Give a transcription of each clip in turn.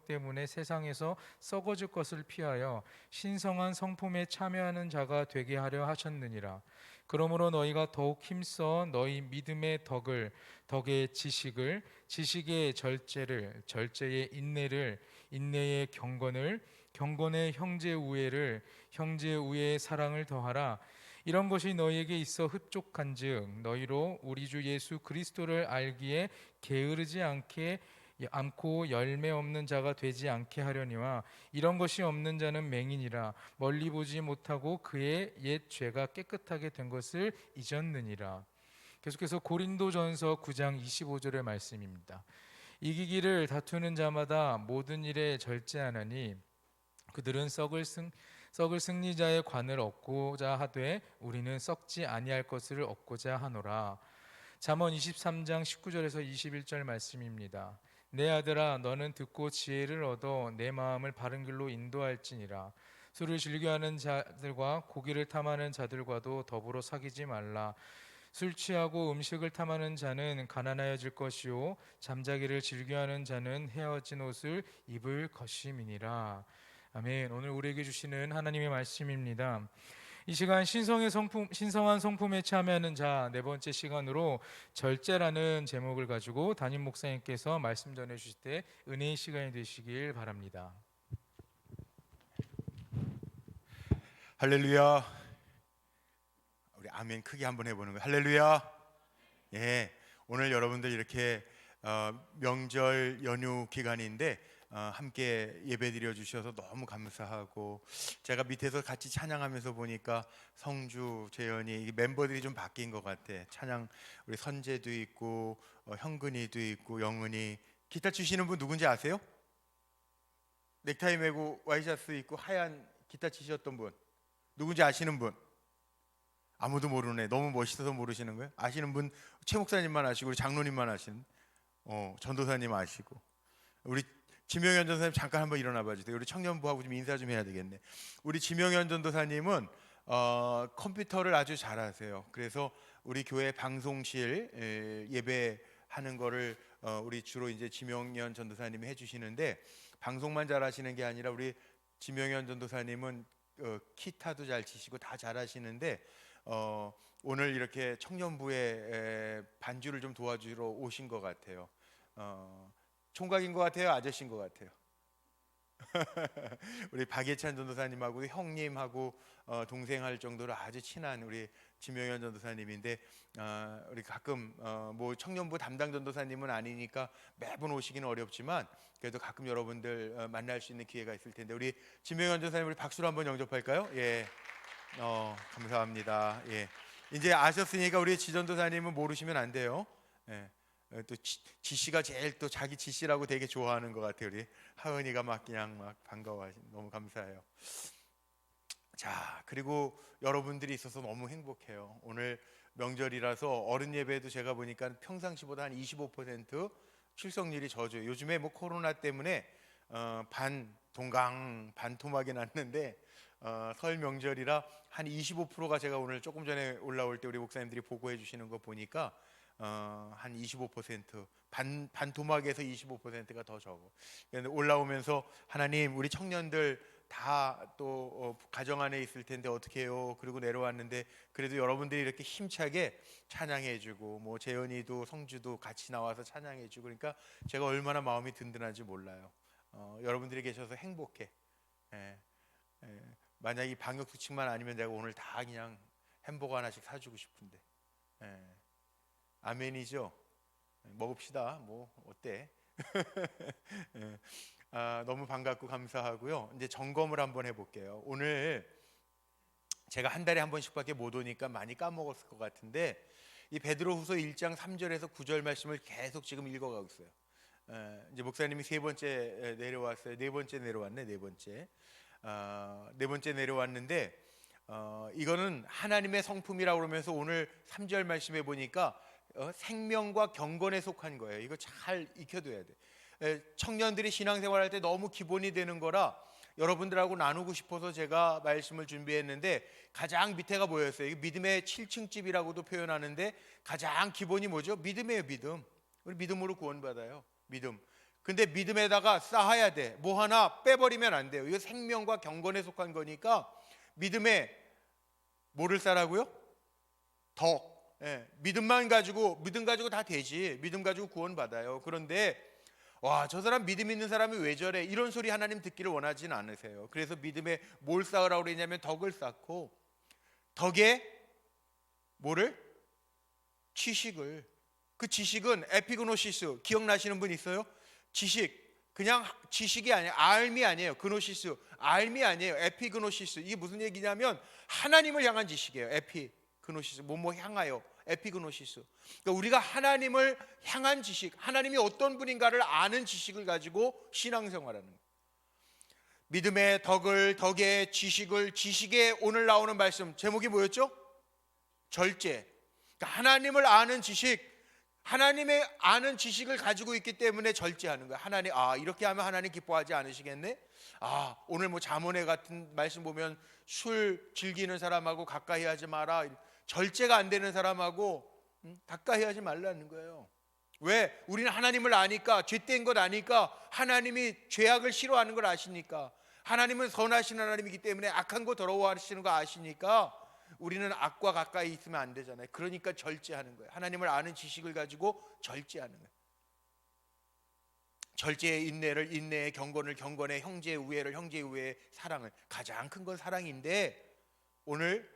때문에 세상에서 썩어질 것을 피하여 신성한 성품에 참여하는 자가 되게 하려 하셨느니라. 그러므로 너희가 더욱 힘써 너희 믿음의 덕의 지식을, 지식의 절제를, 절제의 인내를, 인내의 경건을, 경건의 형제 우애를, 형제 우애의 사랑을 더하라. 이런 것이 너희에게 있어 흡족한즉 너희로 우리 주 예수 그리스도를 알기에 게으르지 않고 열매 없는 자가 되지 않게 하려니와, 이런 것이 없는 자는 맹인이라 멀리 보지 못하고 그의 옛 죄가 깨끗하게 된 것을 잊었느니라. 계속해서 고린도전서 9장 25절의 말씀입니다. 이기기를 다투는 자마다 모든 일에 절제하나니 그들은 썩을 승리자의 관을 얻고자 하되 우리는 썩지 아니할 것을 얻고자 하노라. 잠언 23장 19절에서 21절 말씀입니다. 내 아들아 너는 듣고 지혜를 얻어 내 마음을 바른 길로 인도할지니라. 술을 즐겨하는 자들과 고기를 탐하는 자들과도 더불어 사귀지 말라. 술 취하고 음식을 탐하는 자는 가난하여질 것이요 잠자기를 즐겨하는 자는 헤어진 옷을 입을 것임이니라. 아멘. 오늘 우리에게 주시는 하나님의 말씀입니다. 이 시간 신성한 성품에 참여하는 자 네 번째 시간으로 절제라는 제목을 가지고 담임 목사님께서 말씀 전해 주실 때 은혜의 시간이 되시길 바랍니다. 할렐루야. 우리 아멘 크게 한번 해보는 거예요. 할렐루야. 예, 오늘 여러분들 이렇게 명절 연휴 기간인데 함께 예배드려 주셔서 너무 감사하고, 제가 밑에서 같이 찬양하면서 보니까 성주, 재현이 멤버들이 좀 바뀐 것 같아. 찬양 우리 선재도 있고 형근이도 있고 영은이. 기타 치시는 분 누군지 아세요? 넥타이 메고 와이셔츠 입고 하얀 기타 치셨던 분 누군지 아시는 분? 아무도 모르네. 너무 멋있어서 모르시는 거예요? 아시는 분 최 목사님만 아시고 우리 장로님만 아시는, 전도사님 아시고. 우리 지명현 전도사님 잠깐 한번 일어나 봐 주세요. 우리 청년부하고 좀 인사 좀 해야 되겠네. 우리 지명현 전도사님은 컴퓨터를 아주 잘하세요. 그래서 우리 교회 방송실 예배하는 거를 우리 주로 이제 지명현 전도사님이 해주시는데, 방송만 잘하시는 게 아니라 우리 지명현 전도사님은 기타도 잘 치시고 다 잘하시는데 오늘 이렇게 청년부에 반주를 좀 도와주러 오신 것 같아요. 총각인 것 같아요? 아저씨인 것 같아요? 우리 박예찬 전도사님하고 형님하고 동생할 정도로 아주 친한 우리 지명현 전도사님인데, 우리 가끔 뭐 청년부 담당 전도사님은 아니니까 매번 오시기는 어렵지만 그래도 가끔 여러분들 만날 수 있는 기회가 있을 텐데, 우리 지명현 전도사님 우리 박수로 한번 영접할까요? 예, 감사합니다. 예, 이제 아셨으니까 우리 지전도사님은 모르시면 안 돼요. 예. 또 지씨가 제일 또 자기 지씨라고 되게 좋아하는 것 같아요. 우리 하은이가 막 그냥 막 반가워하시, 너무 감사해요. 자, 그리고 여러분들이 있어서 너무 행복해요. 오늘 명절이라서 어른 예배도 제가 보니까 평상시보다 한 25% 출석률이 저조해요. 요즘에 뭐 코로나 때문에 반 동강 반 토막이 났는데 설 명절이라 한 25%가, 제가 오늘 조금 전에 올라올 때 우리 목사님들이 보고해 주시는 거 보니까 한 25%, 반 토막에서 25%가 더 적어. 그런데 올라오면서 하나님 우리 청년들 다 또 가정 안에 있을 텐데 어떻게 해요? 그리고 내려왔는데 그래도 여러분들이 이렇게 힘차게 찬양해주고, 뭐 재현이도 성주도 같이 나와서 찬양해주고, 그러니까 제가 얼마나 마음이 든든한지 몰라요. 여러분들이 계셔서 행복해. 예, 예. 만약 이 방역 수칙만 아니면 내가 오늘 다 그냥 햄버거 하나씩 사주고 싶은데. 예. 아멘이죠. 먹읍시다. 뭐 어때? 예. 너무 반갑고 감사하고요. 이제 점검을 한번 해볼게요. 오늘 제가 한 달에 한 번씩밖에 못 오니까 많이 까먹었을 것 같은데, 이 베드로후서 1장 3절에서 9절 말씀을 계속 지금 읽어가고 있어요. 이제 목사님이 세 번째 내려왔어요. 네 번째 내려왔네. 네 번째 내려왔는데 이거는 하나님의 성품이라고 그러면서 오늘 3절 말씀해 보니까 생명과 경건에 속한 거예요. 이거 잘 익혀둬야 돼. 청년들이 신앙생활할 때 너무 기본이 되는 거라 여러분들하고 나누고 싶어서 제가 말씀을 준비했는데, 가장 밑에가 뭐였어요? 믿음의 7층 집이라고도 표현하는데 가장 기본이 뭐죠? 믿음이에요. 믿음. 우리 믿음으로 구원받아요. 믿음. 근데 믿음에다가 쌓아야 돼. 뭐 하나 빼버리면 안 돼요. 이거 생명과 경건에 속한 거니까 믿음에 뭐를 쌓라고요? 덕. 예, 믿음 가지고 다 되지. 믿음 가지고 구원 받아요. 그런데 와, 저 사람 믿음 있는 사람이 왜 저래? 이런 소리 하나님 듣기를 원하진 않으세요. 그래서 믿음에 뭘 쌓으라고 그러냐면 덕을 쌓고, 덕에 뭐를? 지식을. 그 지식은 에피그노시스, 기억나시는 분 있어요? 지식, 그냥 지식이 아니에요. 알미 아니에요. 그노시스, 알미 아니에요. 에피그노시스. 이게 무슨 얘기냐면 하나님을 향한 지식이에요. 에피그노시스, 뭐뭐 향하여, 에피그노시스. 그러니까 우리가 하나님을 향한 지식, 하나님이 어떤 분인가를 아는 지식을 가지고 신앙생활하는 거예요. 믿음의 덕을, 덕의 지식을, 지식에 오늘 나오는 말씀 제목이 뭐였죠? 절제. 그러니까 하나님을 아는 지식, 하나님의 아는 지식을 가지고 있기 때문에 절제하는 거야. 하나님, 이렇게 하면 하나님 기뻐하지 않으시겠네? 오늘 뭐 잠언에 같은 말씀 보면 술 즐기는 사람하고 가까이 하지 마라. 절제가 안 되는 사람하고 가까이 하지 말라는 거예요. 왜? 우리는 하나님을 아니까, 죄된 것 아니까, 하나님이 죄악을 싫어하는 걸 아시니까, 하나님은 선하신 하나님이기 때문에 악한 거 더러워하시는 거 아시니까 우리는 악과 가까이 있으면 안 되잖아요. 그러니까 절제하는 거예요. 하나님을 아는 지식을 가지고 절제하는 거예요. 절제의 인내를, 인내의 경건을, 경건의 형제의 우애를, 형제의 우애의 사랑을. 가장 큰 건 사랑인데, 오늘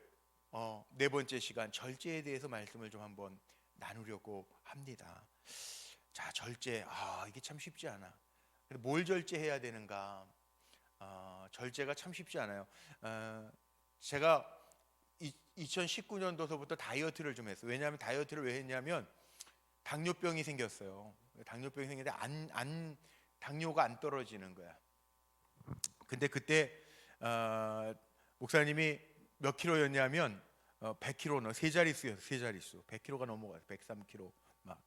네 번째 시간 절제에 대해서 말씀을 좀 한번 나누려고 합니다. 자, 절제, 이게 참 쉽지 않아. 뭘 절제해야 되는가? 절제가 참 쉽지 않아요. 제가 2019년도서부터 다이어트를 좀 했어요. 왜냐하면 다이어트를 왜 했냐면 당뇨병이 생겼어요. 당뇨병이 생겼는데 당뇨가 안 떨어지는 거야. 근데 그때 목사님이 몇 킬로였냐면 100킬로는 세 자릿수였어요. 세 자릿수. 100킬로가 넘어가요. 103킬로 막.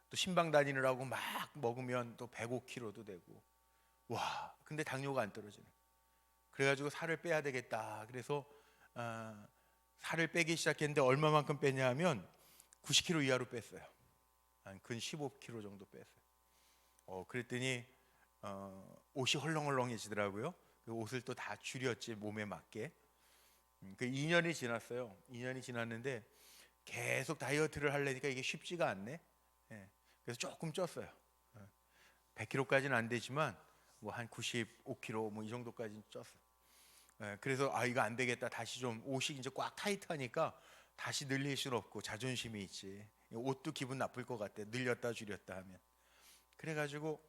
또 신방 다니느라고 막 먹으면 또 105킬로도 되고. 와, 근데 당뇨가 안 떨어지네. 그래가지고 살을 빼야 되겠다. 그래서 살을 빼기 시작했는데 얼마만큼 뺐냐 하면 90kg 이하로 뺐어요. 한 근 15kg 정도 뺐어요. 그랬더니 옷이 헐렁헐렁해지더라고요. 그 옷을 또 다 줄였지, 몸에 맞게. 그 2년이 지났어요. 2년이 지났는데 계속 다이어트를 하려니까 이게 쉽지가 않네. 그래서 조금 쪘어요. 100kg까지는 안 되지만 뭐 한 95kg 뭐 이 정도까지는 쪘어요. 그래서 이거 안 되겠다. 다시 좀 옷이 이제 꽉 타이트하니까 다시 늘릴 수는 없고 자존심이 있지. 옷도 기분 나쁠 것 같아. 늘렸다 줄였다 하면. 그래가지고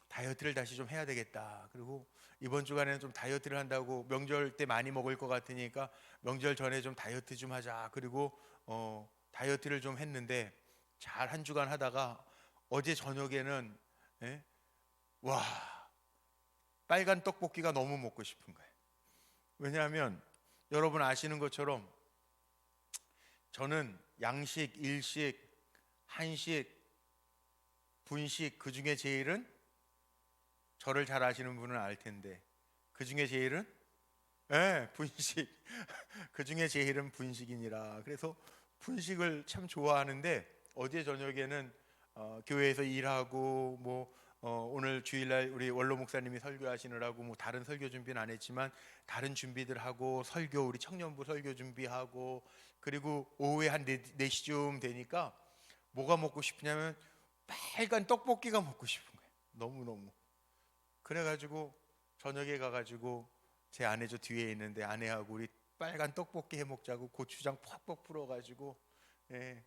다이어트를 다시 좀 해야 되겠다. 그리고 이번 주간에는 좀 다이어트를 한다고, 명절 때 많이 먹을 것 같으니까 명절 전에 좀 다이어트 좀 하자. 그리고 다이어트를 좀 했는데 잘 한 주간 하다가 어제 저녁에는 와, 빨간 떡볶이가 너무 먹고 싶은 거예요. 왜냐하면 여러분 아시는 것처럼 저는 양식, 일식, 한식, 분식, 그 중에 제일은, 저를 잘 아시는 분은 알 텐데, 그 중에 제일은 분식. 그 중에 제일은 분식이니라. 그래서 분식을 참 좋아하는데 어제 저녁에는 교회에서 일하고 오늘 주일날 우리 원로 목사님이 설교하시느라고 다른 설교 준비는 안 했지만 다른 준비들 하고, 설교, 우리 청년부 설교 준비하고, 그리고 오후에 한 4시쯤 되니까 뭐가 먹고 싶냐면 빨간 떡볶이가 먹고 싶은 거예요. 너무너무. 그래가지고 저녁에 가가지고 제 아내 저 뒤에 있는데 아내하고 우리 빨간 떡볶이 해 먹자고 고추장 팍팍 풀어가지고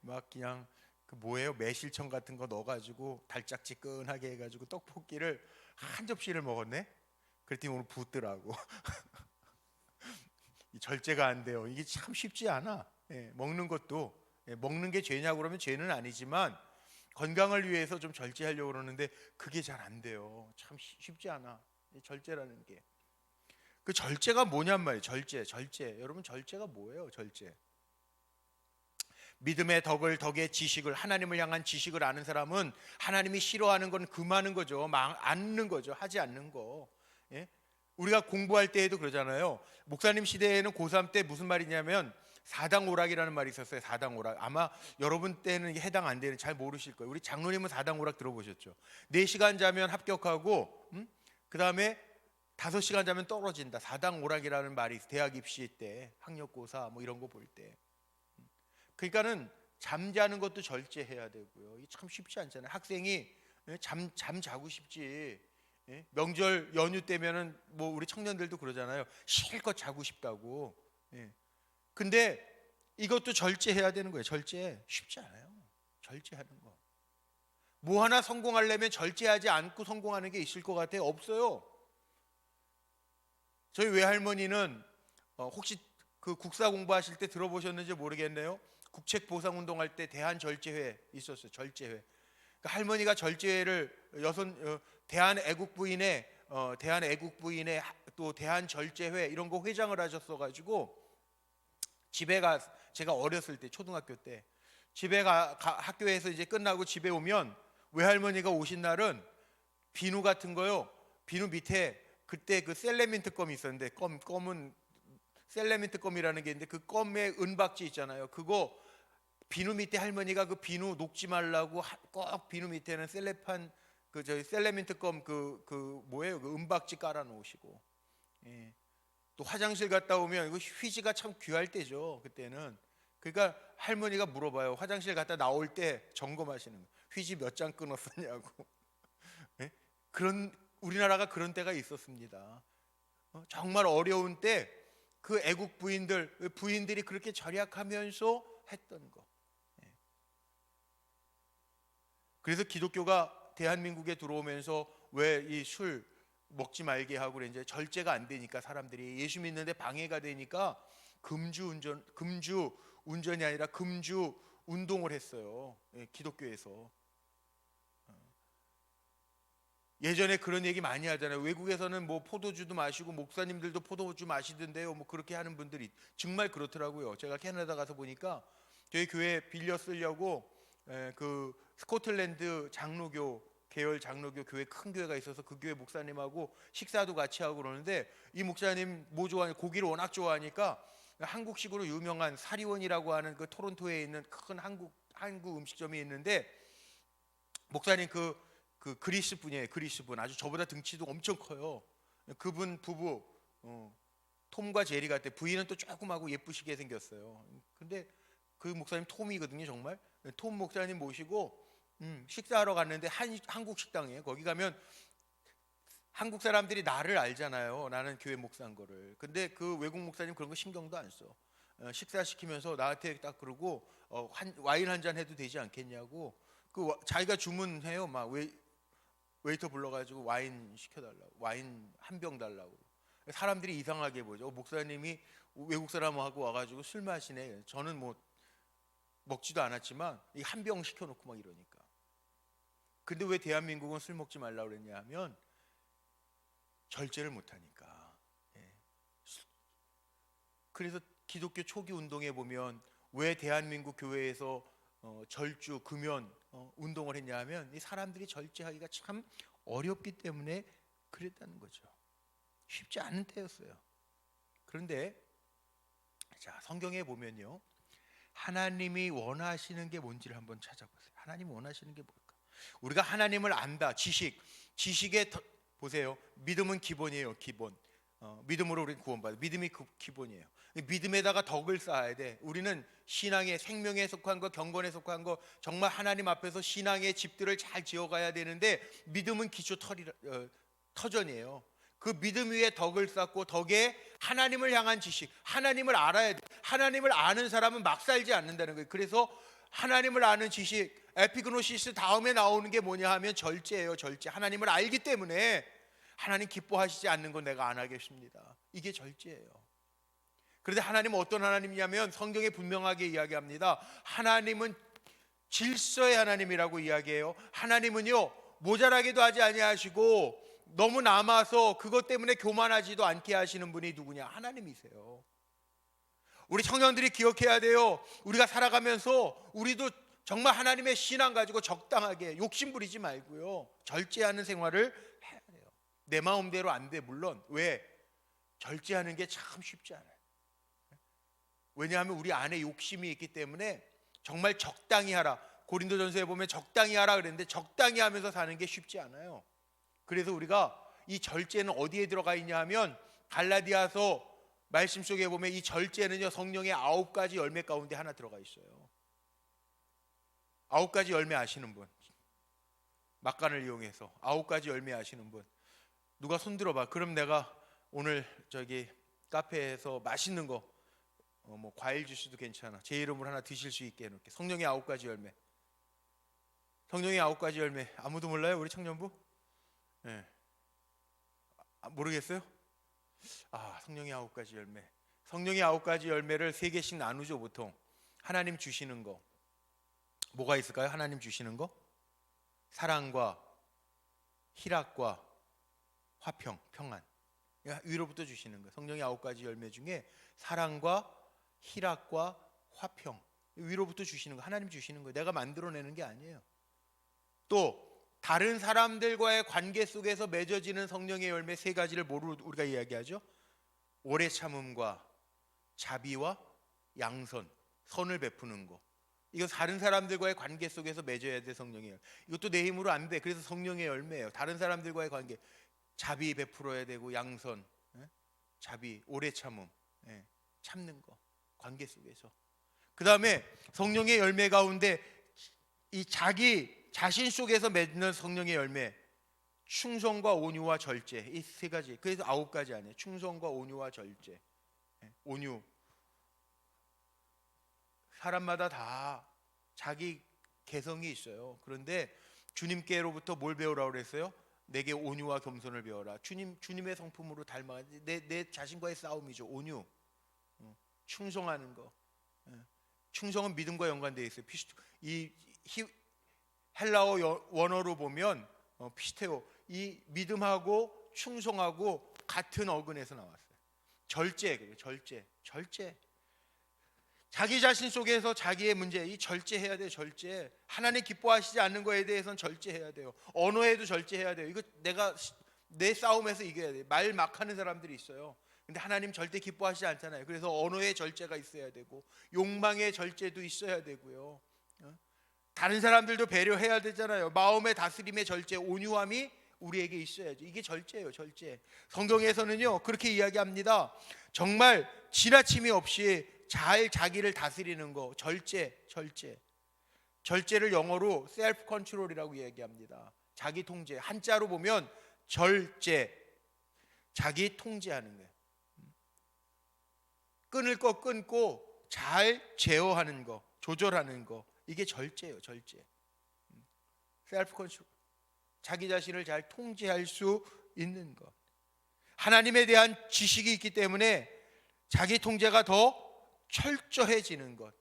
막 그냥 그 뭐예요? 매실청 같은 거 넣어가지고 달짝지근하게 해가지고 떡볶이를 한 접시를 먹었네. 그랬더니 오늘 붓더라고. 절제가 안 돼요. 이게 참 쉽지 않아. 먹는 것도, 먹는 게 죄냐고 그러면 죄는 아니지만 건강을 위해서 좀 절제하려고 그러는데 그게 잘 안 돼요. 참 쉽지 않아. 절제라는 게. 그 절제가 뭐냔 말이에요. 절제. 여러분 절제가 뭐예요? 절제. 믿음의 덕을, 덕의 지식을, 하나님을 향한 지식을 아는 사람은 하나님이 싫어하는 건 금하는 거죠. 않는 거죠. 하지 않는 거. 우리가 공부할 때에도 그러잖아요. 목사님 시대에는 고3 때 무슨 말이냐면 사당오락이라는 말이 있었어요. 사당오락. 아마 여러분 때는 이게 해당 안 되는, 잘 모르실 거예요. 우리 장로님은 사당오락 들어보셨죠? 4시간 자면 합격하고, 그 다음에 5시간 자면 떨어진다. 사당오락이라는 말이 있어요. 대학 입시 때, 학력고사 뭐 이런 거 볼 때. 그러니까는 잠자는 것도 절제해야 되고요. 이게 참 쉽지 않잖아요. 학생이 잠 자고 싶지. 명절 연휴 때면은 뭐 우리 청년들도 그러잖아요. 실컷 자고 싶다고. 근데 이것도 절제해야 되는 거예요. 절제 쉽지 않아요. 절제하는 거. 뭐 하나 성공하려면 절제하지 않고 성공하는 게 있을 것 같아요? 없어요. 저희 외할머니는 혹시 그 국사 공부하실 때 들어보셨는지 모르겠네요. 국책 보상 운동할 때 대한절제회 있었어요. 절제회. 그러니까 할머니가 절제회를 대한애국부인회 또 대한절제회 이런 거 회장을 하셨어가지고 집에 가, 제가 어렸을 때 초등학교 때 집에 학교에서 이제 끝나고 집에 오면 외할머니가 오신 날은 비누 같은 거요. 비누 밑에 그때 그 셀레민트 껌이 있었는데 껌은 셀레민트 껌이라는 게 있는데 그 껌에 은박지 있잖아요. 그거 비누 밑에 할머니가 그 비누 녹지 말라고 꼭 비누 밑에는 셀레민트 껌 뭐예요? 그 은박지 깔아 놓으시고. 또 화장실 갔다 오면 이거 휴지가 참 귀할 때죠. 그때는. 그러니까 할머니가 물어봐요. 화장실 갔다 나올 때 점검하시는 거. 휴지 몇 장 끊었었냐고. 그런 우리나라가 그런 때가 있었습니다. 정말 어려운 때 그 애국 부인들이 그렇게 절약하면서 했던 거. 그래서 기독교가 대한민국에 들어오면서 왜 이 술 먹지 말게 하고 이제 절제가 안 되니까 사람들이 예수 믿는데 방해가 되니까 금주 운전이 아니라 금주 운동을 했어요. 기독교에서. 예전에 그런 얘기 많이 하잖아요. 외국에서는 뭐 포도주도 마시고 목사님들도 포도주 마시던데요. 뭐 그렇게 하는 분들이 정말 그렇더라고요. 제가 캐나다 가서 보니까 저희 교회 빌려 쓰려고 그 스코틀랜드 장로교 계열 장로교 교회 큰 교회가 있어서 그 교회 목사님하고 식사도 같이 하고 그러는데 이 목사님 뭐 좋아하냐 고기를 워낙 좋아하니까 한국식으로 유명한 사리원이라고 하는 그 토론토에 있는 큰 한국 음식점이 있는데 목사님 그 그리스 분이에요. 그리스 분 아주 저보다 등치도 엄청 커요. 그분 부부 톰과 제리 같아. 부인은 또 조그마고 예쁘시게 생겼어요. 근데 그 목사님 톰이거든요. 정말 톰 목사님 모시고 식사하러 갔는데 한국 식당이에요. 거기 가면 한국 사람들이 나를 알잖아요. 나는 교회 목사인 거를. 근데 그 외국 목사님 그런 거 신경도 안 써. 식사시키면서 나한테 딱 그러고 와인 한 잔 해도 되지 않겠냐고. 자기가 주문해요. 막 웨이터 불러가지고 와인 시켜달라고, 와인 한 병 달라고. 사람들이 이상하게 보죠. 목사님이 외국 사람하고 와가지고 술 마시네. 저는 뭐 먹지도 않았지만 이 한 병 시켜놓고 막 이러니까. 근데 왜 대한민국은 술 먹지 말라고 그랬냐 하면 절제를 못하니까. 그래서 기독교 초기 운동에 보면 왜 대한민국 교회에서 절주 금연 운동을 했냐 하면 이 사람들이 절제하기가 참 어렵기 때문에 그랬다는 거죠. 쉽지 않은 때였어요. 그런데 자, 성경에 보면요, 하나님이 원하시는 게 뭔지를 한번 찾아보세요. 하나님이 원하시는 게 뭘까? 우리가 하나님을 안다. 지식에 보세요. 믿음은 기본이에요. 기본. 믿음으로 우리는 구원받아. 믿음이 기본이에요. 믿음에다가 덕을 쌓아야 돼. 우리는 신앙의 생명에 속한 거, 경건에 속한 거, 정말 하나님 앞에서 신앙의 집들을 잘 지어가야 되는데 믿음은 기초 터전이에요. 그 믿음 위에 덕을 쌓고 덕에 하나님을 향한 지식, 하나님을 알아야 돼. 하나님을 아는 사람은 막 살지 않는다는 거예요. 그래서 하나님을 아는 지식, 에피그노시스 다음에 나오는 게 뭐냐 하면 절제예요. 절제. 하나님을 알기 때문에 하나님 기뻐하시지 않는 건 내가 안 하겠습니다. 이게 절제예요. 그런데 하나님은 어떤 하나님이냐면 성경에 분명하게 이야기합니다. 하나님은 질서의 하나님이라고 이야기해요. 하나님은요, 모자라게도 하지 아니하시고 너무 남아서 그것 때문에 교만하지도 않게 하시는 분이 누구냐? 하나님이세요. 우리 청년들이 기억해야 돼요. 우리가 살아가면서 우리도 정말 하나님의 신앙 가지고 적당하게 욕심 부리지 말고요, 절제하는 생활을 해야 돼요. 내 마음대로 안 돼. 물론 왜? 절제하는 게 참 쉽지 않아요. 왜냐하면 우리 안에 욕심이 있기 때문에 정말 적당히 하라. 고린도전서에 보면 적당히 하라 그랬는데 적당히 하면서 사는 게 쉽지 않아요. 그래서 우리가 이 절제는 어디에 들어가 있냐 하면 갈라디아서 말씀 속에 보면 이 절제는요, 성령의 9가지 열매 가운데 하나 들어가 있어요. 9가지 열매 아시는 분? 막간을 이용해서 9가지 열매 아시는 분? 누가 손 들어봐. 그럼 내가 오늘 저기 카페에서 맛있는 거, 뭐 과일 주스도 괜찮아, 제 이름으로 하나 드실 수 있게 해놓을게. 성령의 9가지 열매. 성령의 9가지 열매 아무도 몰라요? 우리 청년부? 네. 모르겠어요? 성령의 9가지 열매. 성령의 9가지 열매를 3개씩 나누죠. 보통 하나님 주시는 거 뭐가 있을까요? 하나님 주시는 거? 사랑과 희락과 화평, 평안. 위로부터 주시는 거. 성령의 9가지 열매 중에 사랑과 희락과 화평, 위로부터 주시는 거, 하나님 주시는 거. 내가 만들어내는 게 아니에요. 또 다른 사람들과의 관계 속에서 맺어지는 성령의 열매 3가지를 뭐로 우리가 이야기하죠? 오래 참음과 자비와 양선, 선을 베푸는 거. 이거 다른 사람들과의 관계 속에서 맺어야 돼. 성령의 열매. 이것도 내 힘으로 안 돼. 그래서 성령의 열매예요. 다른 사람들과의 관계, 자비 베풀어야 되고, 양선, 자비, 오래 참음, 참는 거, 관계 속에서. 그 다음에 성령의 열매 가운데 이 자기 자신 속에서 맺는 성령의 열매, 충성과 온유와 절제, 이 3가지. 그래서 9가지 아니에요. 충성과 온유와 절제. 온유. 사람마다 다 자기 개성이 있어요. 그런데 주님께로부터 뭘 배우라고 그랬어요? 내게 온유와 겸손을 배워라. 주님의 성품으로 닮아. 내 자신과의 싸움이죠. 온유, 충성하는 거. 충성은 믿음과 연관되어 있어요. 헬라어 원어로 보면 피스테오, 이 믿음하고 충성하고 같은 어근에서 나왔어요. 절제, 절제. 자기 자신 속에서 자기의 문제, 이 절제해야 돼요. 절제. 하나님 기뻐하시지 않는 거에 대해서는 절제해야 돼요. 언어에도 절제해야 돼요. 이거 내가 내 싸움에서 이겨야 돼요. 말 막 하는 사람들이 있어요. 근데 하나님 절대 기뻐하시지 않잖아요. 그래서 언어의 절제가 있어야 되고, 욕망의 절제도 있어야 되고요. 다른 사람들도 배려해야 되잖아요. 마음의 다스림의 절제, 온유함이 우리에게 있어야죠. 이게 절제예요. 절제. 성경에서는요 그렇게 이야기합니다. 정말 지나침이 없이 잘 자기를 다스리는 거, 절제. 절제를 영어로 셀프 컨트롤이라고 이야기합니다. 자기 통제. 한자로 보면 절제, 자기 통제하는 거예요. 끊을 거 끊고 잘 제어하는 거, 조절하는 거, 이게 절제예요. 절제. 셀프 컨트롤. 자기 자신을 잘 통제할 수 있는 것. 하나님에 대한 지식이 있기 때문에 자기 통제가 더 철저해지는 것.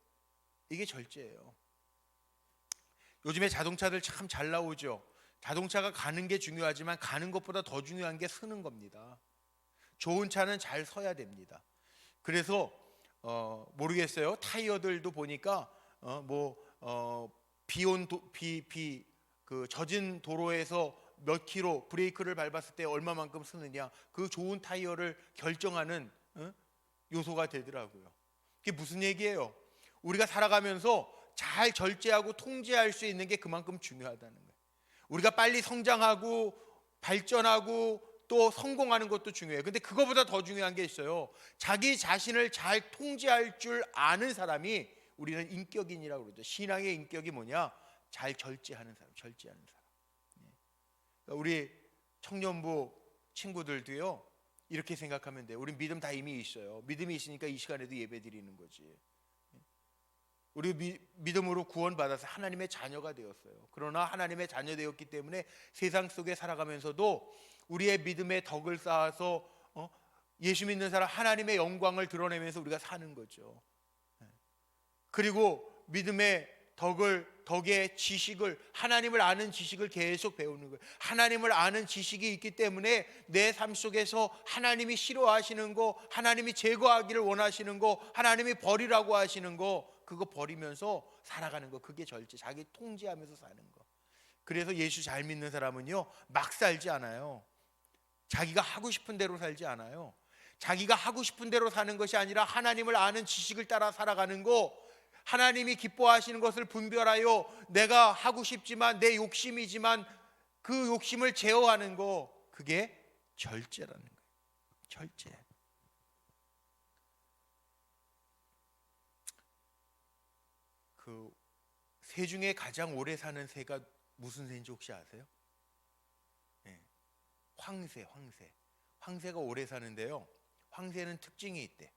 이게 절제예요. 요즘에 자동차들 참 잘 나오죠. 자동차가 가는 게 중요하지만 가는 것보다 더 중요한 게 서는 겁니다. 좋은 차는 잘 서야 됩니다. 그래서 모르겠어요. 타이어들도 보니까 그 젖은 도로에서 몇 킬로 브레이크를 밟았을 때 얼마만큼 쓰느냐, 그 좋은 타이어를 결정하는 요소가 되더라고요. 그게 무슨 얘기예요? 우리가 살아가면서 잘 절제하고 통제할 수 있는 게 그만큼 중요하다는 거예요. 우리가 빨리 성장하고 발전하고 또 성공하는 것도 중요해요. 근데 그거보다 더 중요한 게 있어요. 자기 자신을 잘 통제할 줄 아는 사람이 우리는 인격인이라고 그러죠. 신앙의 인격이 뭐냐? 잘 절제하는 사람, 절제하는 사람. 우리 청년부 친구들도요 이렇게 생각하면 돼요. 우리 믿음 다 이미 있어요. 믿음이 있으니까 이 시간에도 예배 드리는 거지. 우리 믿음으로 구원받아서 하나님의 자녀가 되었어요. 그러나 하나님의 자녀 되었기 때문에 세상 속에 살아가면서도 우리의 믿음의 덕을 쌓아서 예수 믿는 사람 하나님의 영광을 드러내면서 우리가 사는 거죠. 그리고 믿음의 덕의 지식을, 하나님을 아는 지식을 계속 배우는 거예요. 하나님을 아는 지식이 있기 때문에 내 삶 속에서 하나님이 싫어하시는 거, 하나님이 제거하기를 원하시는 거, 하나님이 버리라고 하시는 거, 그거 버리면서 살아가는 거. 그게 절제, 자기 통제하면서 사는 거. 그래서 예수 잘 믿는 사람은요 막 살지 않아요. 자기가 하고 싶은 대로 살지 않아요. 자기가 하고 싶은 대로 사는 것이 아니라 하나님을 아는 지식을 따라 살아가는 거, 하나님이 기뻐하시는 것을 분별하여 내가 하고 싶지만 내 욕심이지만 그 욕심을 제어하는 거, 그게 절제라는 거예요. 절제. 그 새 중에 가장 오래 사는 새가 무슨 새인지 혹시 아세요? 네. 황새. 황새가 오래 사는데요, 황새는 특징이 있대.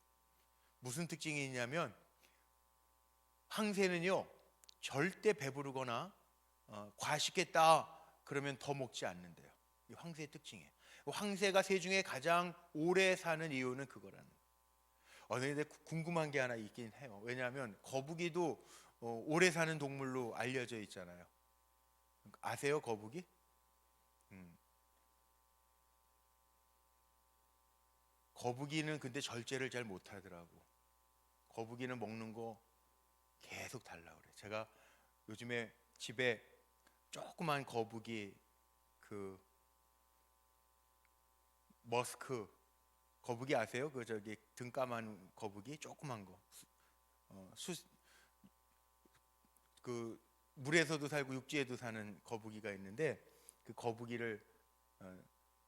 무슨 특징이 있냐면 황새는요 절대 배부르거나 과식했다 그러면 더 먹지 않는데요. 이 황새의 특징이에요. 황새가 새 중에 가장 오래 사는 이유는 그거라는 거예요. 근데 궁금한 게 하나 있긴 해요. 왜냐하면 거북이도 오래 사는 동물로 알려져 있잖아요. 아세요, 거북이? 거북이는 근데 절제를 잘 못하더라고. 거북이는 먹는 거 계속 달라 그래. 제가 요즘에 집에 조그만 거북이, 그 머스크 거북이 아세요? 그 저기 등 까만 거북이, 조그만 거. 그 물에서도 살고 육지에도 사는 거북이가 있는데, 그 거북이를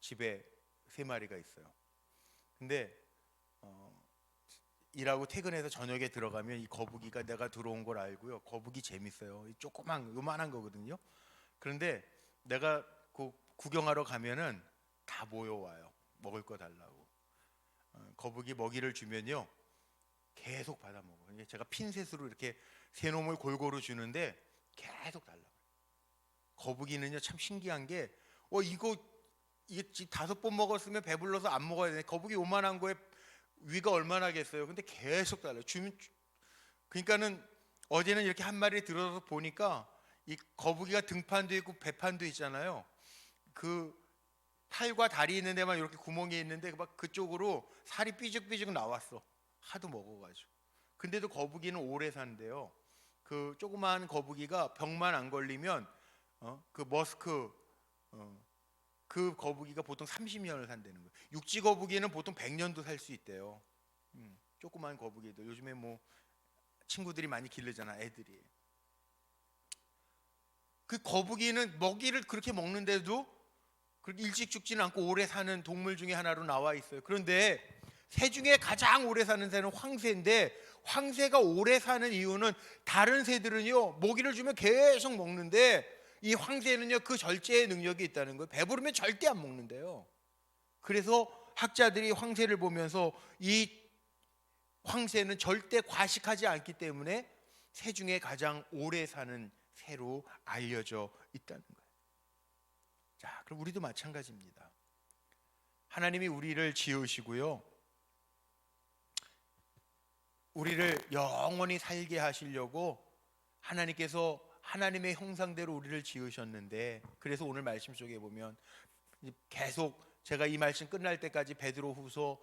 집에 3마리가 있어요. 근데 일하고 퇴근해서 저녁에 들어가면 이 거북이가 내가 들어온 걸 알고요. 거북이 재밌어요. 조그만 요만한 거거든요. 그런데 내가 그 구경하러 가면은 다 모여와요. 먹을 거 달라고. 거북이 먹이를 주면요 계속 받아 먹어요. 제가 핀셋으로 이렇게 새 놈을 골고루 주는데 계속 달라고. 거북이는요 참 신기한 게 이게 5번 먹었으면 배불러서 안 먹어야 되네. 거북이 요만한 거에 위가 얼마나겠어요. 근데 계속 달라요. 그러니까는 어제는 이렇게 한 마리 들어서 보니까 이 거북이가 등판도 있고 배판도 있잖아요. 그 팔과 다리 있는 데만 이렇게 구멍이 있는데 막 그쪽으로 살이 삐죽삐죽 나왔어. 하도 먹어가지고. 근데도 거북이는 오래 산대요. 그 조그마한 거북이가 병만 안 걸리면 그 머스크 그 거북이가 보통 30년을 산다는 거예요. 육지 거북이는 보통 100년도 살 수 있대요. 조그만 거북이도 요즘에 뭐 친구들이 많이 기르잖아, 애들이. 그 거북이는 먹이를 그렇게 먹는데도 그렇게 일찍 죽지는 않고 오래 사는 동물 중에 하나로 나와 있어요. 그런데 새 중에 가장 오래 사는 새는 황새인데, 황새가 오래 사는 이유는 다른 새들은요 먹이를 주면 계속 먹는데 이 황새는요 그 절제의 능력이 있다는 거예요. 배부르면 절대 안 먹는데요. 그래서 학자들이 황새를 보면서 이 황새는 절대 과식하지 않기 때문에 새 중에 가장 오래 사는 새로 알려져 있다는 거예요. 자, 그럼 우리도 마찬가지입니다. 하나님이 우리를 지으시고요, 우리를 영원히 살게 하시려고 하나님께서 하나님의 형상대로 우리를 지으셨는데, 그래서 오늘 말씀 속에 보면 계속 제가 이 말씀 끝날 때까지 베드로후서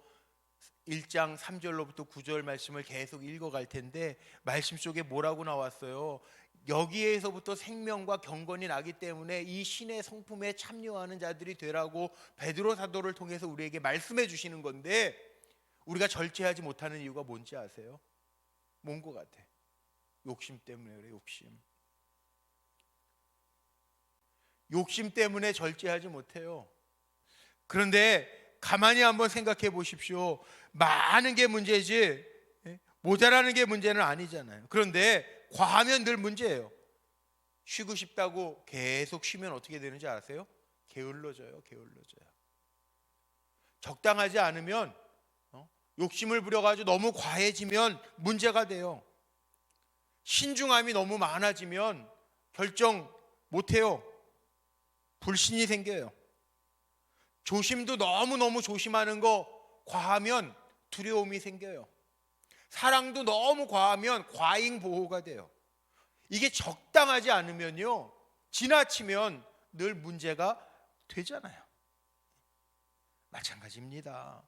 1장 3절로부터 9절 말씀을 계속 읽어갈 텐데, 말씀 속에 뭐라고 나왔어요? 여기에서부터 생명과 경건이 나기 때문에 이 신의 성품에 참여하는 자들이 되라고 베드로 사도를 통해서 우리에게 말씀해 주시는 건데, 우리가 절제하지 못하는 이유가 뭔지 아세요? 뭔 것 같아? 욕심 때문에 그래. 욕심 때문에 절제하지 못해요. 그런데 가만히 한번 생각해 보십시오. 많은 게 문제지 모자라는 게 문제는 아니잖아요. 그런데 과하면 늘 문제예요. 쉬고 싶다고 계속 쉬면 어떻게 되는지 아세요? 게을러져요. 적당하지 않으면 욕심을 부려가지고 너무 과해지면 문제가 돼요. 신중함이 너무 많아지면 결정 못해요. 불신이 생겨요. 조심도 너무너무 조심하는 거 과하면 두려움이 생겨요. 사랑도 너무 과하면 과잉 보호가 돼요. 이게 적당하지 않으면요, 지나치면 늘 문제가 되잖아요. 마찬가지입니다.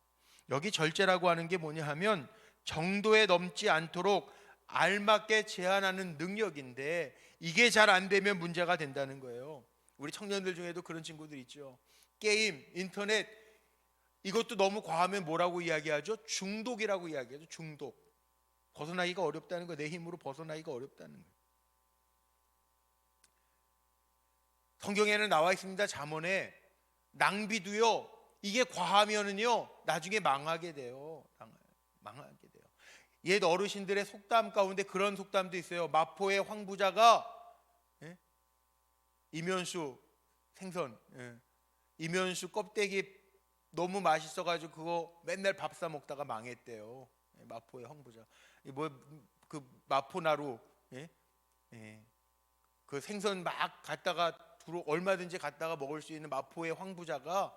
여기 절제라고 하는 게 뭐냐 하면 정도에 넘지 않도록 알맞게 제한하는 능력인데, 이게 잘 안 되면 문제가 된다는 거예요. 우리 청년들 중에도 그런 친구들 있죠. 게임, 인터넷 이것도 너무 과하면 뭐라고 이야기하죠? 중독이라고 이야기하죠. 중독. 벗어나기가 어렵다는 거, 내 힘으로 벗어나기가 어렵다는 거. 성경에는 나와 있습니다. 잠언에 낭비도요, 이게 과하면은요 나중에 망하게 돼요. 망하게 돼요. 옛 어르신들의 속담 가운데 그런 속담도 있어요. 마포의 황부자가, 예? 이면수 생선, 예. 이면수 껍데기 너무 맛있어가지고 그거 맨날 밥 사 먹다가 망했대요. 예, 마포의 황부자. 뭐그 마포나루, 예? 예. 그 생선 막 갖다가 얼마든지 갖다가 먹을 수 있는 마포의 황부자가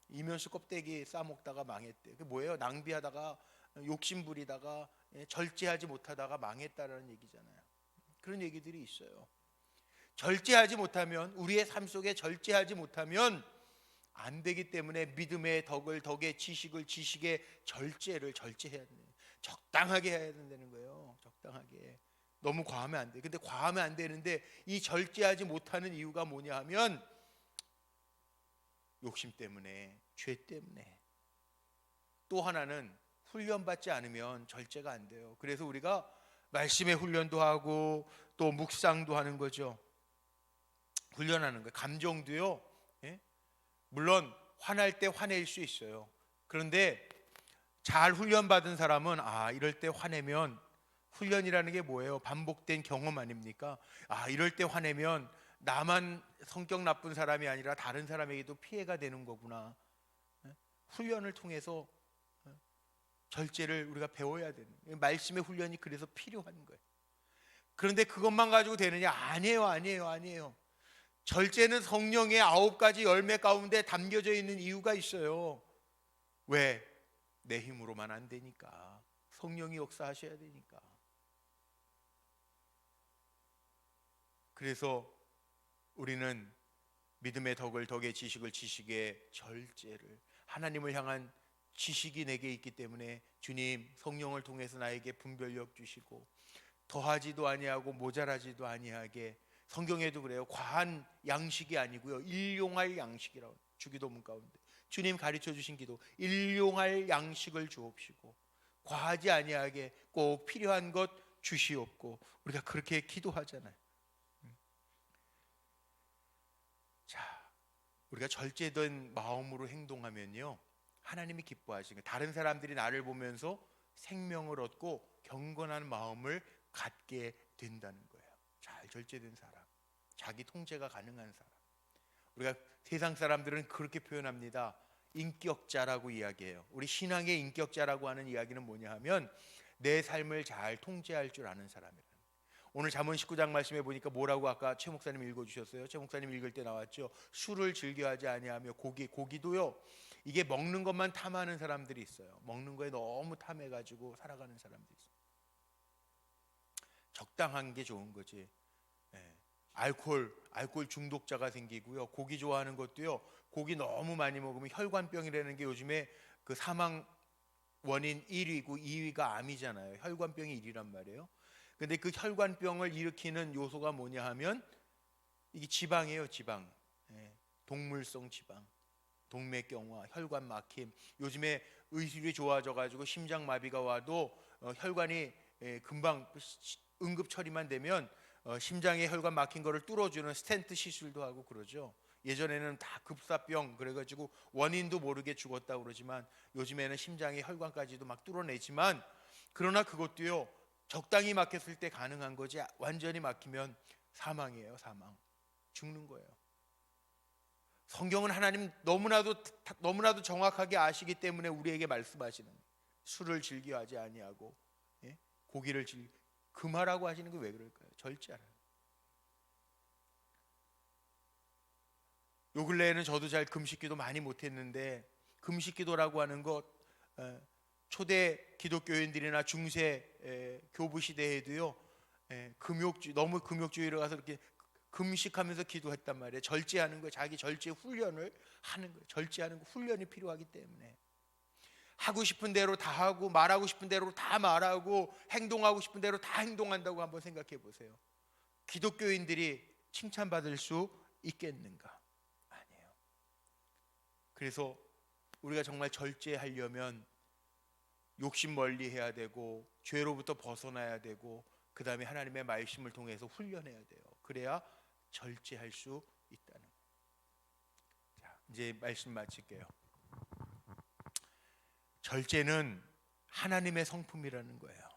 이면수 껍데기 싸 먹다가 망했대. 그게 뭐예요? 낭비하다가 욕심 부리다가, 예, 절제하지 못하다가 망했다라는 얘기잖아요. 그런 얘기들이 있어요. 절제하지 못하면, 우리의 삶 속에 절제하지 못하면 안 되기 때문에 믿음의 덕을, 덕의 지식을, 지식의 절제를 절제해야 돼요. 적당하게 해야 된다는 거예요. 적당하게. 너무 과하면 안 돼. 근데 과하면 안 되는데 이 절제하지 못하는 이유가 뭐냐 하면 욕심 때문에, 죄 때문에. 또 하나는 훈련받지 않으면 절제가 안 돼요. 그래서 우리가 말씀의 훈련도 하고 또 묵상도 하는 거죠. 훈련하는 거예요. 감정도요, 예? 물론 화날 때 화낼 수 있어요. 그런데 잘 훈련받은 사람은 이럴 때 화내면, 훈련이라는 게 뭐예요? 반복된 경험 아닙니까? 이럴 때 화내면 나만 성격 나쁜 사람이 아니라 다른 사람에게도 피해가 되는 거구나. 훈련을 통해서 절제를 우리가 배워야 되는 거예요. 말씀의 훈련이 그래서 필요한 거예요. 그런데 그것만 가지고 되느냐? 아니에요. 절제는 성령의 9가지 열매 가운데 담겨져 있는 이유가 있어요. 왜? 내 힘으로만 안 되니까. 성령이 역사하셔야 되니까. 그래서 우리는 믿음의 덕을, 덕의 지식을, 지식의 절제를, 하나님을 향한 지식이 내게 있기 때문에 주님 성령을 통해서 나에게 분별력 주시고 더하지도 아니하고 모자라지도 아니하게, 성경에도 그래요. 과한 양식이 아니고요, 일용할 양식이라고, 주기도문 가운데 주님 가르쳐 주신 기도, 일용할 양식을 주옵시고 과하지 아니하게 꼭 필요한 것 주시옵고, 우리가 그렇게 기도하잖아요. 자, 우리가 절제된 마음으로 행동하면요 하나님이 기뻐하시는 거예요. 다른 사람들이 나를 보면서 생명을 얻고 경건한 마음을 갖게 된다는 거예요. 잘 절제된 사람, 자기 통제가 가능한 사람. 우리가 세상 사람들은 그렇게 표현합니다. 인격자라고 이야기해요. 우리 신앙의 인격자라고 하는 이야기는 뭐냐 하면 내 삶을 잘 통제할 줄 아는 사람이라는. 오늘 잠언 19장 말씀에 보니까 뭐라고 아까 최 목사님 읽어주셨어요? 최 목사님 읽을 때 나왔죠. 술을 즐겨하지 아니하며 고기도요, 이게 먹는 것만 탐하는 사람들이 있어요. 먹는 거에 너무 탐해가지고 살아가는 사람들이 있어요. 적당한 게 좋은 거지. 알코올 중독자가 생기고요. 고기 좋아하는 것도요, 고기 너무 많이 먹으면 혈관병이라는 게 요즘에 그 사망 원인 1위고 2위가 암이잖아요. 혈관병이 1위란 말이에요. 근데 그 혈관병을 일으키는 요소가 뭐냐 하면 이게 지방이에요. 지방. 동물성 지방, 동맥경화, 혈관 막힘. 요즘에 의술이 좋아져 가지고 심장마비가 와도 혈관이 금방 응급 처리만 되면 심장에 혈관 막힌 거를 뚫어주는 스텐트 시술도 하고 그러죠. 예전에는 다 급사병 그래가지고 원인도 모르게 죽었다고 그러지만 요즘에는 심장에 혈관까지도 막 뚫어내지만, 그러나 그것도요 적당히 막혔을 때 가능한 거지, 완전히 막히면 사망이에요. 사망. 죽는 거예요. 성경은 하나님 너무나도 정확하게 아시기 때문에 우리에게 말씀하시는, 술을 즐겨하지 아니하고 고기를 금하라고 하시는 게 왜 그럴까요? 절제하라. 요 근래에는 저도 잘 금식기도 많이 못했는데, 금식기도라고 하는 것 초대 기독교인들이나 중세 교부 시대에도요 너무 금욕주의로 가서 이렇게 금식하면서 기도했단 말이에요. 절제하는 거예요. 자기 절제 훈련을 하는 거예요. 절제하는 거 훈련이 필요하기 때문에 하고 싶은 대로 다 하고 말하고 싶은 대로 다 말하고 행동하고 싶은 대로 다 행동한다고 한번 생각해 보세요. 기독교인들이 칭찬받을 수 있겠는가? 아니에요. 그래서 우리가 정말 절제하려면 욕심 멀리 해야 되고 죄로부터 벗어나야 되고 그 다음에 하나님의 말씀을 통해서 훈련해야 돼요. 그래야 절제할 수 있다는 거예요. 자, 이제 말씀 마칠게요. 절제는 하나님의 성품이라는 거예요.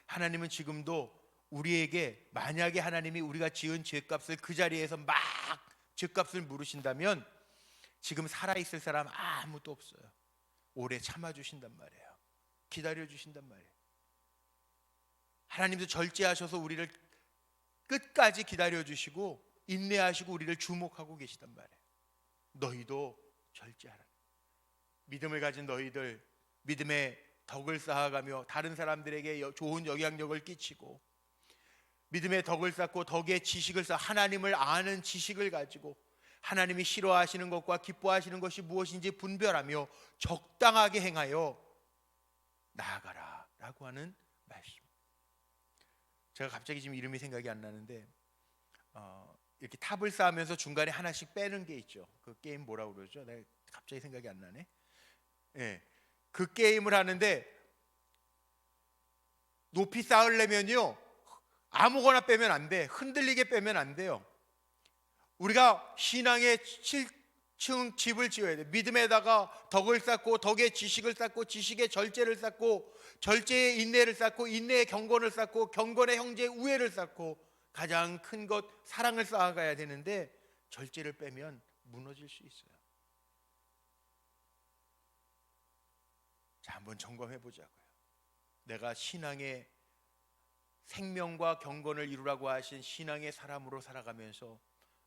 하나님은 지금도 우리에게 만약에 하나님이 우리가 지은 죄값을 그 자리에서 막 죄값을 물으신다면 지금 살아있을 사람 아무도 없어요. 오래 참아주신단 말이에요. 기다려주신단 말이에요. 하나님도 절제하셔서 우리를 끝까지 기다려주시고 인내하시고 우리를 주목하고 계시단 말이에요. 너희도 절제하라. 믿음을 가진 너희들, 믿음의 덕을 쌓아가며 다른 사람들에게 좋은 영향력을 끼치고 믿음의 덕을 쌓고 덕의 지식을 쌓아 하나님을 아는 지식을 가지고 하나님이 싫어하시는 것과 기뻐하시는 것이 무엇인지 분별하며 적당하게 행하여 나아가라 라고 하는 말씀. 제가 갑자기 지금 이름이 생각이 안 나는데 이렇게 탑을 쌓으면서 중간에 하나씩 빼는 게 있죠. 그 게임 뭐라고 그러죠? 내가 갑자기 생각이 안 나네. 예, 그 게임을 하는데 높이 쌓으려면요 아무거나 빼면 안 돼. 흔들리게 빼면 안 돼요. 우리가 신앙의 7층 집을 지어야 돼. 믿음에다가 덕을 쌓고 덕의 지식을 쌓고 지식의 절제를 쌓고 절제의 인내를 쌓고 인내의 경건을 쌓고 경건의 형제의 우애를 쌓고 가장 큰 것 사랑을 쌓아가야 되는데 절제를 빼면 무너질 수 있어요. 자, 한번 점검해 보자고요. 내가 신앙의 생명과 경건을 이루라고 하신 신앙의 사람으로 살아가면서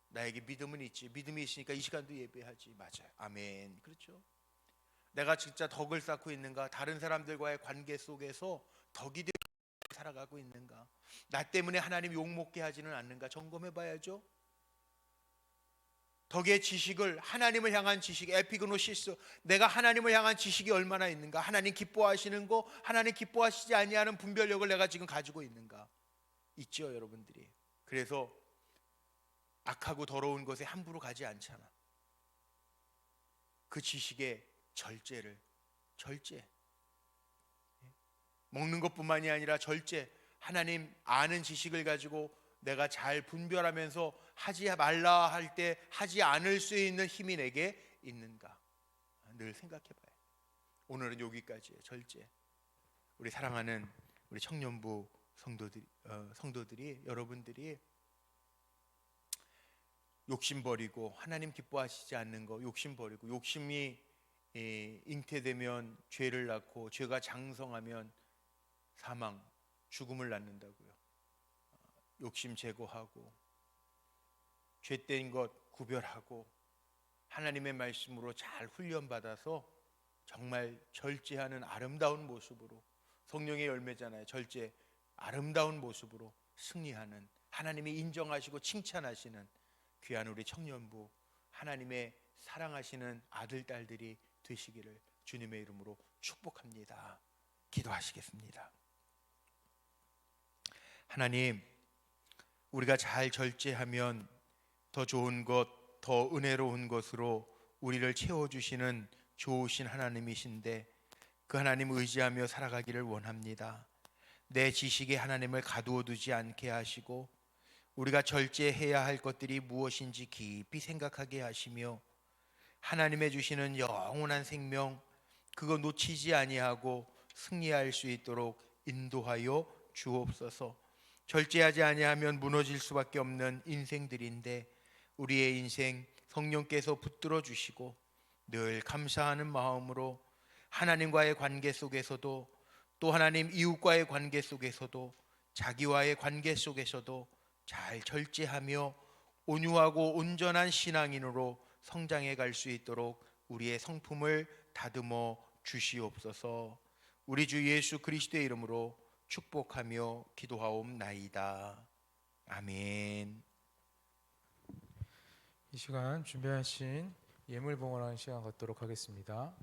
나에게 믿음은 있지. 믿음이 있으니까 이 시간도 예배하지. 맞아요. 아멘. 그렇죠. 내가 진짜 덕을 쌓고 있는가? 다른 사람들과의 관계 속에서 덕이 되어 살아가고 있는가? 나 때문에 하나님 욕먹게 하지는 않는가? 점검해 봐야죠. 덕의 지식을 하나님을 향한 지식, 에피그노시스, 내가 하나님을 향한 지식이 얼마나 있는가? 하나님 기뻐하시는 거, 하나님 기뻐하시지 아니하는 분별력을 내가 지금 가지고 있는가? 있죠, 여러분들이. 그래서 악하고 더러운 것에 함부로 가지 않잖아. 그 지식의 절제, 먹는 것뿐만이 아니라 절제, 하나님 아는 지식을 가지고 내가 잘 분별하면서 하지 말라 할 때 하지 않을 수 있는 힘이 내게 있는가 늘 생각해봐요. 오늘은 여기까지예요. 절제. 우리 사랑하는 우리 청년부 성도들이 여러분들이 욕심 버리고 하나님 기뻐하시지 않는 거 욕심 버리고 욕심이 잉태되면 죄를 낳고 죄가 장성하면 사망, 죽음을 낳는다고요. 욕심 제거하고 죄된 것 구별하고 하나님의 말씀으로 잘 훈련받아서 정말 절제하는 아름다운 모습으로 성령의 열매잖아요. 절제 아름다운 모습으로 승리하는 하나님이 인정하시고 칭찬하시는 귀한 우리 청년부 하나님의 사랑하시는 아들 딸들이 되시기를 주님의 이름으로 축복합니다. 기도하시겠습니다. 하나님, 우리가 잘 절제하면 더 좋은 것, 더 은혜로운 것으로 우리를 채워주시는 좋으신 하나님이신데 그 하나님 의지하며 살아가기를 원합니다. 내 지식에 하나님을 가두어 두지 않게 하시고 우리가 절제해야 할 것들이 무엇인지 깊이 생각하게 하시며 하나님의 주시는 영원한 생명 그거 놓치지 아니하고 승리할 수 있도록 인도하여 주옵소서. 절제하지 아니하면 무너질 수밖에 없는 인생들인데 우리의 인생 성령께서 붙들어 주시고 늘 감사하는 마음으로 하나님과의 관계 속에서도 또 하나님 이웃과의 관계 속에서도 자기와의 관계 속에서도 잘 절제하며 온유하고 온전한 신앙인으로 성장해 갈 수 있도록 우리의 성품을 다듬어 주시옵소서. 우리 주 예수 그리스도의 이름으로 축복하며 기도하옵나이다. 아멘. 이 시간 준비하신 예물 봉헌하는 시간 갖도록 하겠습니다.